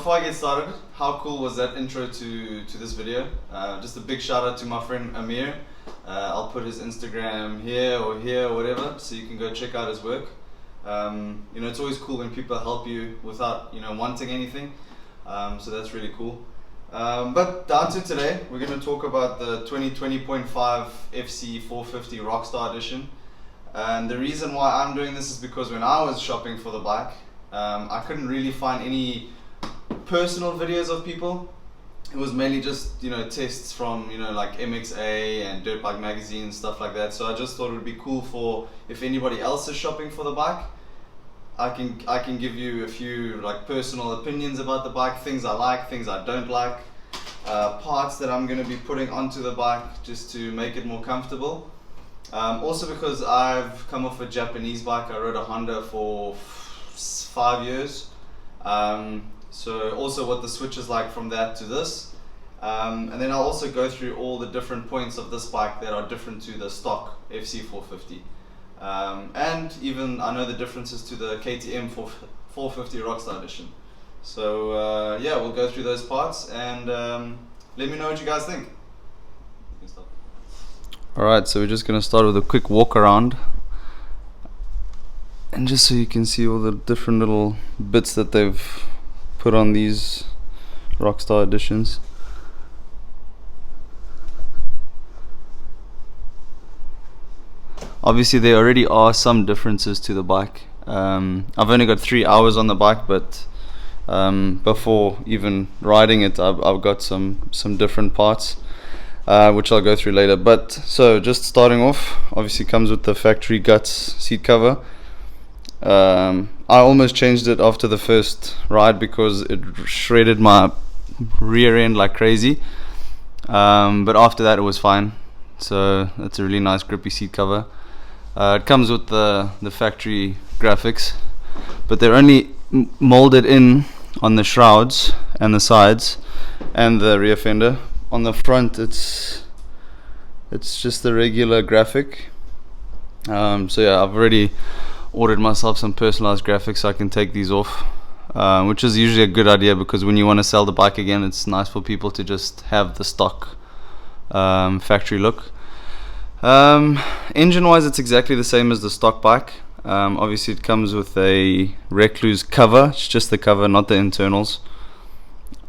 before I get started, how cool was that intro to this video? Just a big shout out to my friend Amir. I'll put his Instagram here or whatever, so you can go check out his work. You know, it's always cool when people help you without, you know, wanting anything. So that's really cool. But down to today, we're going to talk about the 2020.5 FC450 ROCKSTAR Edition. And the reason why I'm doing this is because when I was shopping for the bike, I couldn't really find any personal videos of people. It was mainly just, you know, tests from, you know, like MXA and Dirt Bike Magazine and stuff like that. So I just thought it would be cool for, if anybody else is shopping for the bike, I can give you a few like personal opinions about the bike, things I like, things I don't like, parts that I'm going to be putting onto the bike just to make it more comfortable. Also because I've come off a Japanese bike. I rode a Honda for 5 years. So also what the switch is like from that to this. And then I'll also go through all the different points of this bike that are different to the stock FC450. And even I know the differences to the KTM 450 ROCKSTAR Edition. So yeah, we'll go through those parts and let me know what you guys think. Alright, so we're just going to start with a quick walk around. And just so you can see all the different little bits that they've put on these ROCKSTAR editions. Obviously there already are some differences to the bike. I've only got 3 hours on the bike, but before even riding it I've got some different parts, which I'll go through later. But so just starting off, obviously comes with the factory guts seat cover. I almost changed it after the first ride because it shredded my rear end like crazy, but after that it was fine. So that's a really nice grippy seat cover. It comes with the factory graphics, but they're only molded in on the shrouds and the sides and the rear fender. On the front it's just the regular graphic. So yeah, I've already ordered myself some personalized graphics so I can take these off, which is usually a good idea because when you want to sell the bike again, it's nice for people to just have the stock factory look. Engine wise, it's exactly the same as the stock bike. Obviously it comes with a Recluse cover. It's just the cover, not the internals.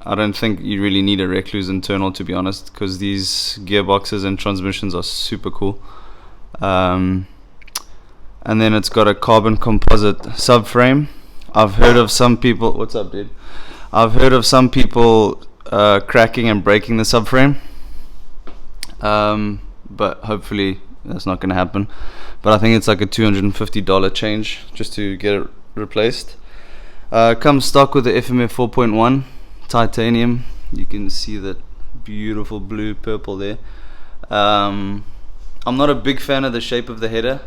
I don't think you really need a Recluse internal, to be honest, because these gearboxes and transmissions are super cool. And then it's got a carbon composite subframe. I've heard of some people, what's up dude? I've heard of some people cracking and breaking the subframe, but hopefully that's not going to happen. But I think it's like a $250 change just to get it replaced. Comes stock with the FMF 4.1 titanium. You can see that beautiful blue purple there. I'm not a big fan of the shape of the header.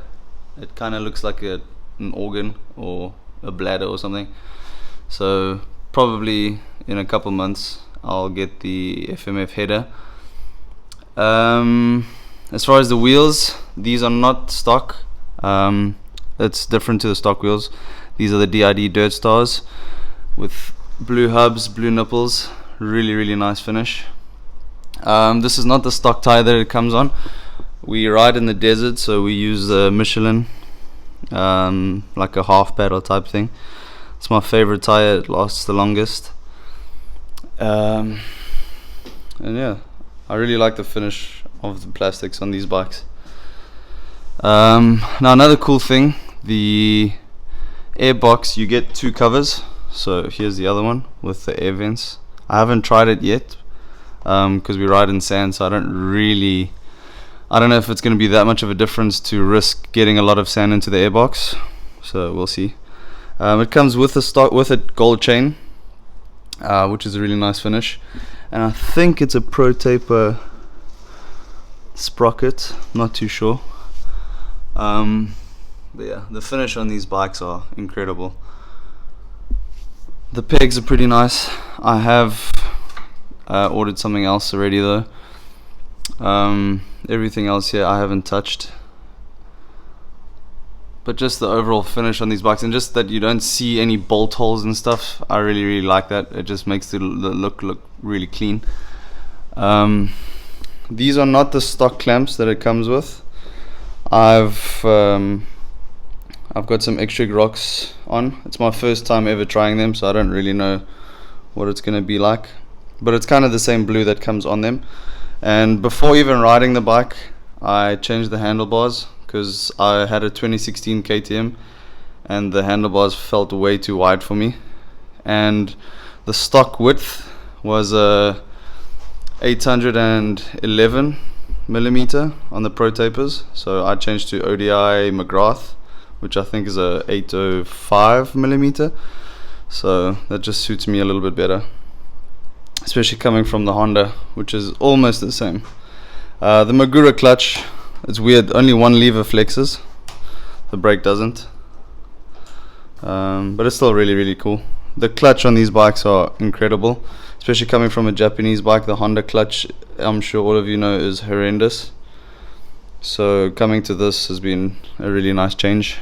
It kind of looks like an organ or a bladder or something. So probably in a couple months I'll get the FMF header. As far as the wheels, these are not stock. It's different to the stock wheels. These are the DID Dirt Stars with blue hubs, blue nipples. Really nice finish. This is not the stock tire that it comes on. We ride in the desert, so we use the Michelin, like a half pedal type thing. It's my favorite tire, it lasts the longest. And yeah, I really like the finish of the plastics on these bikes. Now another cool thing, the air box, you get 2 covers. So here's the other one with the air vents. I haven't tried it yet because we ride in sand, so I don't know if it's going to be that much of a difference to risk getting a lot of sand into the airbox, so we'll see. It comes with a gold chain, which is a really nice finish, and I think it's a Pro Taper sprocket, not too sure. But yeah, the finish on these bikes are incredible. The pegs are pretty nice. I have ordered something else already though. Everything else here I haven't touched. but just the overall finish on these bikes, and just that you don't see any bolt holes and stuff, I really like that. It just makes the look really clean. These are not the stock clamps that it comes with. I've got some extra rocks on. It's my first time ever trying them, so I don't really know what it's gonna be like, but it's kind of the same blue that comes on them. And before even riding the bike, I changed the handlebars because I had a 2016 KTM and the handlebars felt way too wide for me, and the stock width was a 811 millimeter on the Pro Tapers, so I changed to ODI McGrath, which I think is a 805 millimeter, so that just suits me a little bit better, especially coming from the Honda, which is almost the same. The Magura clutch, it's weird, only one lever flexes, the brake doesn't, but it's still really cool. The clutch on these bikes are incredible, especially coming from a Japanese bike. The Honda clutch, I'm sure all of you know, is horrendous, so coming to this has been a really nice change.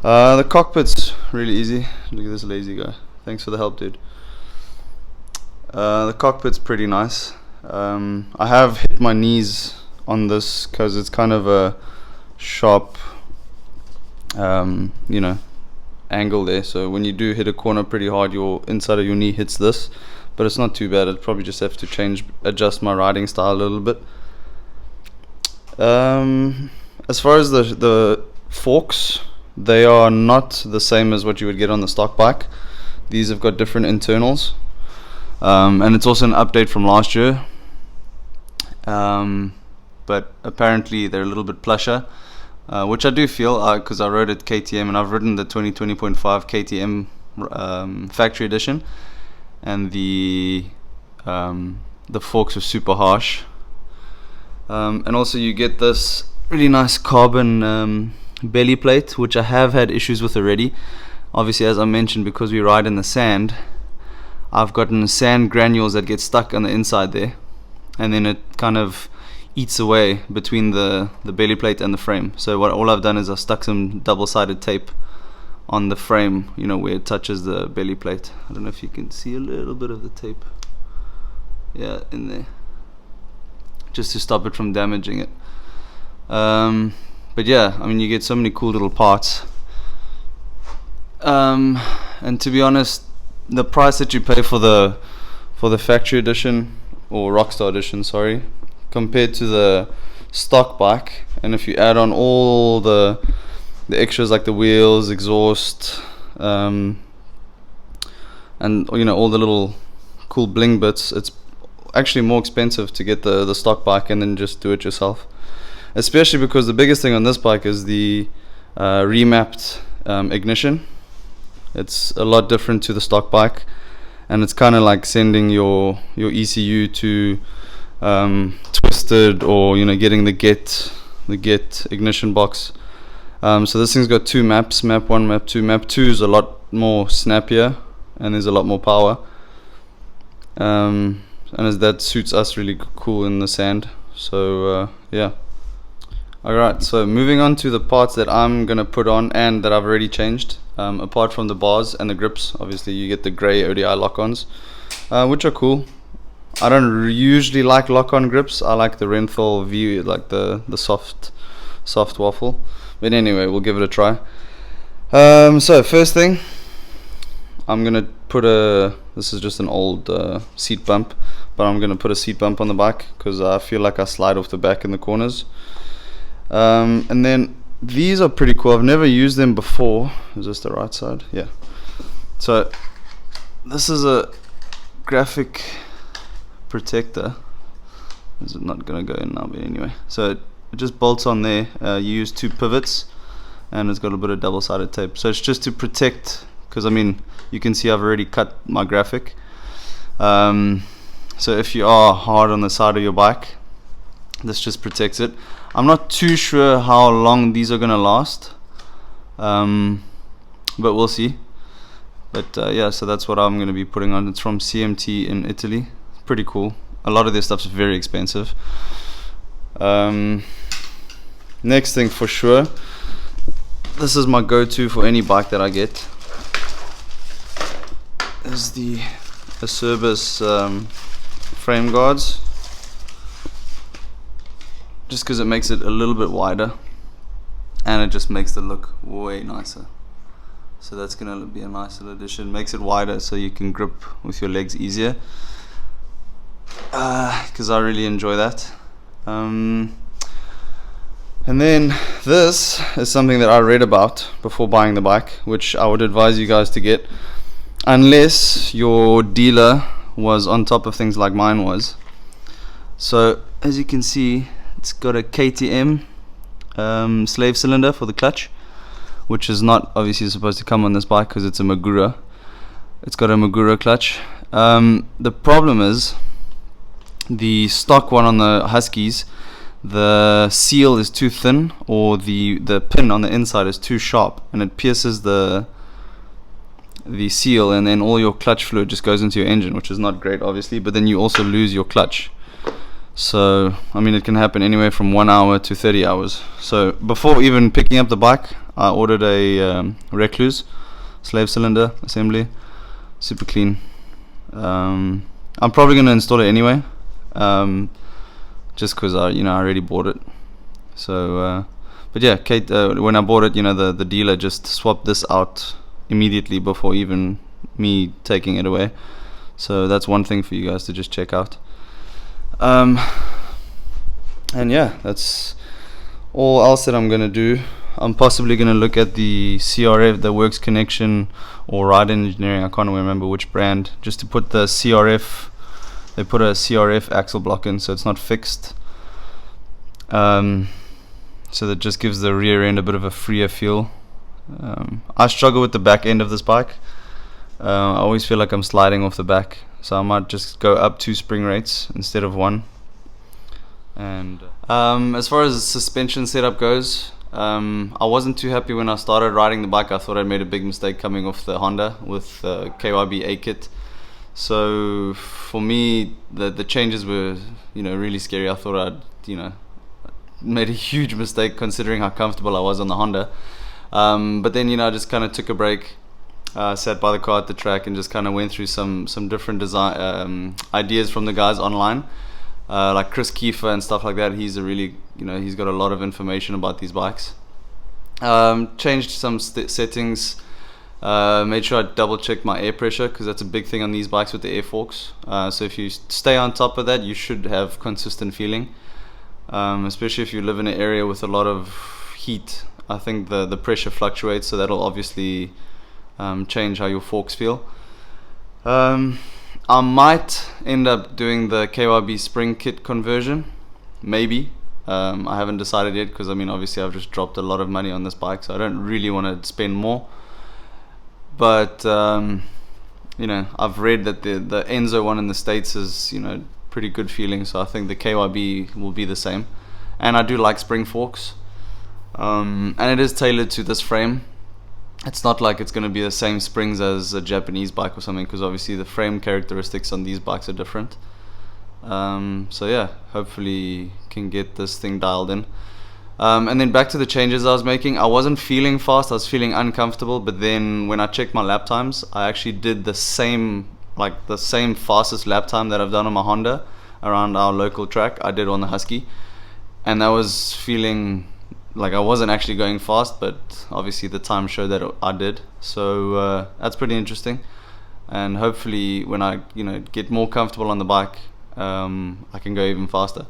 The cockpit's really easy. Look at this lazy guy, thanks for the help, dude. The cockpit's pretty nice. I have hit my knees on this because it's kind of a sharp you know, angle there, so when you do hit a corner pretty hard, your inside of your knee hits this, but it's not too bad. I'd probably just have to adjust my riding style a little bit. As far as the forks, they are not the same as what you would get on the stock bike. These have got different internals, and it's also an update from last year, but apparently they're a little bit plusher, which I do feel, because I rode at KTM and I've ridden the 2020.5 KTM factory edition, and the forks are super harsh, and also you get this really nice carbon belly plate, which I have had issues with already. Obviously, as I mentioned, because we ride in the sand, I've gotten sand granules that get stuck on the inside there, and then it kind of eats away between the belly plate and the frame. So all I've done is I've stuck some double-sided tape on the frame, you know, where it touches the belly plate. I don't know if you can see a little bit of the tape, yeah, in there, just to stop it from damaging it. But yeah, I mean, you get so many cool little parts, and to be honest, the price that you pay for the factory edition, or Rockstar edition, sorry, compared to the stock bike, and if you add on all the extras like the wheels, exhaust, and you know, all the little cool bling bits, it's actually more expensive to get the stock bike and then just do it yourself, especially because the biggest thing on this bike is the remapped ignition. It's a lot different to the stock bike, and it's kind of like sending your ECU to twisted, or you know, getting the get ignition box. So this thing's got two maps, map 1, map 2. Map 2 is a lot more snappier and there's a lot more power, and that suits us really cool in the sand. So yeah. Alright, so moving on to the parts that I'm gonna put on and that I've already changed. Apart from the bars and the grips, obviously you get the grey ODI lock-ons, which are cool. I don't usually like lock-on grips. I like the Renthal V, like the soft waffle. But anyway, we'll give it a try. So first thing, I'm gonna put this is just an old seat bump, but I'm gonna put a seat bump on the bike because I feel like I slide off the back in the corners. And then these are pretty cool. I've never used them before. Is this the right side? Yeah. So this is a graphic protector. Is it not gonna go in now? But anyway, so it just bolts on there. You use 2 pivots, and it's got a bit of double-sided tape. So it's just to protect, because I mean, you can see I've already cut my graphic. So if you are hard on the side of your bike, this just protects it. I'm not too sure how long these are gonna last, but we'll see. But yeah, so that's what I'm gonna be putting on. It's from CMT in Italy. Pretty cool. A lot of this stuff's very expensive. Next thing for sure, this is my go-to for any bike that I get. Is the Acerbis frame guards, just because it makes it a little bit wider and it just makes the look way nicer. So that's gonna be a nice little addition. Makes it wider so you can grip with your legs easier, because I really enjoy that. And then this is something that I read about before buying the bike, which I would advise you guys to get, unless your dealer was on top of things like mine was. So as you can see, it's got a KTM slave cylinder for the clutch, which is not obviously supposed to come on this bike because it's a Magura. It's got a Magura clutch. The problem is, the stock one on the Huskies, the seal is too thin, or the pin on the inside is too sharp, and it pierces the seal, and then all your clutch fluid just goes into your engine, which is not great obviously, but then you also lose your clutch. So I mean, it can happen anywhere from 1 hour to 30 hours. So before even picking up the bike, I ordered a Recluse slave cylinder assembly, super clean. I'm probably going to install it anyway, just because I already bought it. So but yeah, Kate, when I bought it, the dealer just swapped this out immediately before even me taking it away. So that's one thing for you guys to just check out. And yeah, that's all else that I'm gonna do. I'm possibly gonna look at the CRF, the Works Connection or Ride Engineering, I can't remember which brand, just to put the CRF. They put a CRF axle block in, so it's not fixed. So that just gives the rear end a bit of a freer feel. I struggle with the back end of this bike. I always feel like I'm sliding off the back, so I might just go up 2 spring rates instead of 1. And as far as the suspension setup goes, I wasn't too happy when I started riding the bike. I thought I'd made a big mistake coming off the Honda with the KYB A kit. So for me, the changes were really scary. I thought I'd made a huge mistake considering how comfortable I was on the Honda. But then I just kind of took a break, sat by the car at the track, and just kind of went through some different design ideas from the guys online, like Chris Kiefer and stuff like that. He's a really he's got a lot of information about these bikes. Changed some settings, made sure I double checked my air pressure, because that's a big thing on these bikes with the air forks. So if you stay on top of that, you should have consistent feeling, especially if you live in an area with a lot of heat. I think the pressure fluctuates, so that'll obviously change how your forks feel. I might end up doing the KYB spring kit conversion, maybe. I haven't decided yet, because obviously I've just dropped a lot of money on this bike, so I don't really want to spend more. But I've read that the Enzo one in the States is pretty good feeling, so I think the KYB will be the same. And I do like spring forks. And it is tailored to this frame. It's not like it's going to be the same springs as a Japanese bike or something, because obviously the frame characteristics on these bikes are different. So yeah, hopefully can get this thing dialed in. And then back to the changes I was making. I wasn't feeling fast, I was feeling uncomfortable, but then when I checked my lap times, I actually did the same fastest lap time that I've done on my Honda around our local track, I did on the Husky. And that was feeling like I wasn't actually going fast, but obviously the time showed that I did. So that's pretty interesting, and hopefully when I get more comfortable on the bike, I can go even faster.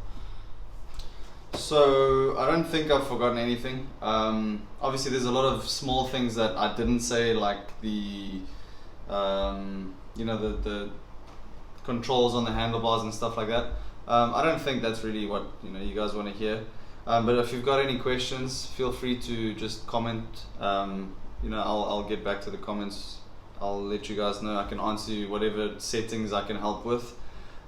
So I don't think I've forgotten anything. Obviously there's a lot of small things that I didn't say, like the the controls on the handlebars and stuff like that. I don't think that's really what you guys want to hear. But if you've got any questions, feel free to just comment. I'll get back to the comments. I'll let you guys know. I can answer you whatever settings I can help with.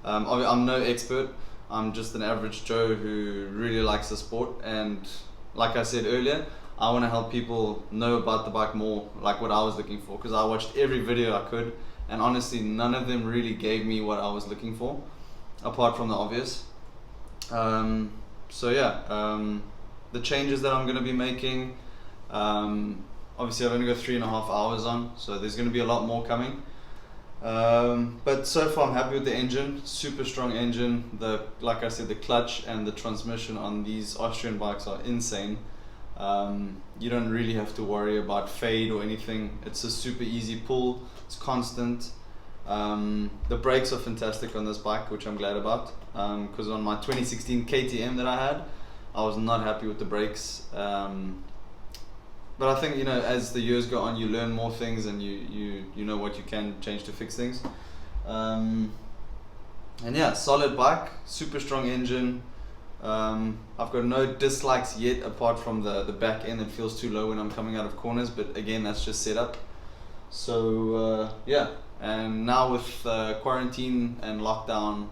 I'm no expert. I'm just an average Joe who really likes the sport, and like I said earlier, I want to help people know about the bike more, like what I was looking for, because I watched every video I could, and honestly none of them really gave me what I was looking for, apart from the obvious. So yeah, the changes that I'm going to be making, Obviously I've only got 3.5 hours on, so there's going to be a lot more coming. But so far I'm happy with the engine, super strong engine. Like I said, the clutch and the transmission on these Austrian bikes are insane. You don't really have to worry about fade or anything. It's a super easy pull, it's constant. The brakes are fantastic on this bike, which I'm glad about, because on my 2016 KTM that I had, I was not happy with the brakes. But I think, you know, as the years go on, you learn more things and you know what you can change to fix things. And yeah, solid bike, super strong engine. I've got no dislikes yet apart from the back end. It feels too low when I'm coming out of corners, but again, that's just setup. So yeah, and now with quarantine and lockdown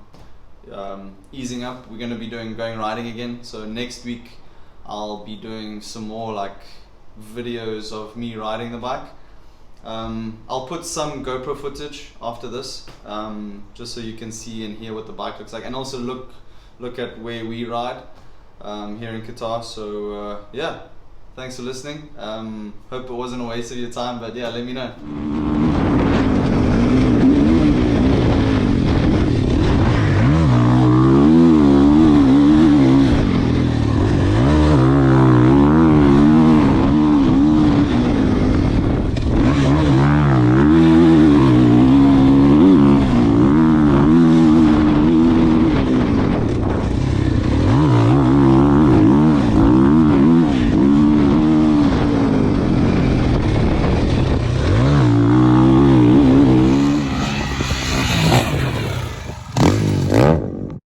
easing up, we're going to be going riding again. So next week I'll be doing some more like videos of me riding the bike. I'll put some GoPro footage after this, just so you can see and hear what the bike looks like, and also look at where we ride here in Qatar. So yeah, thanks for listening. Hope it wasn't a waste of your time, but yeah, let me know.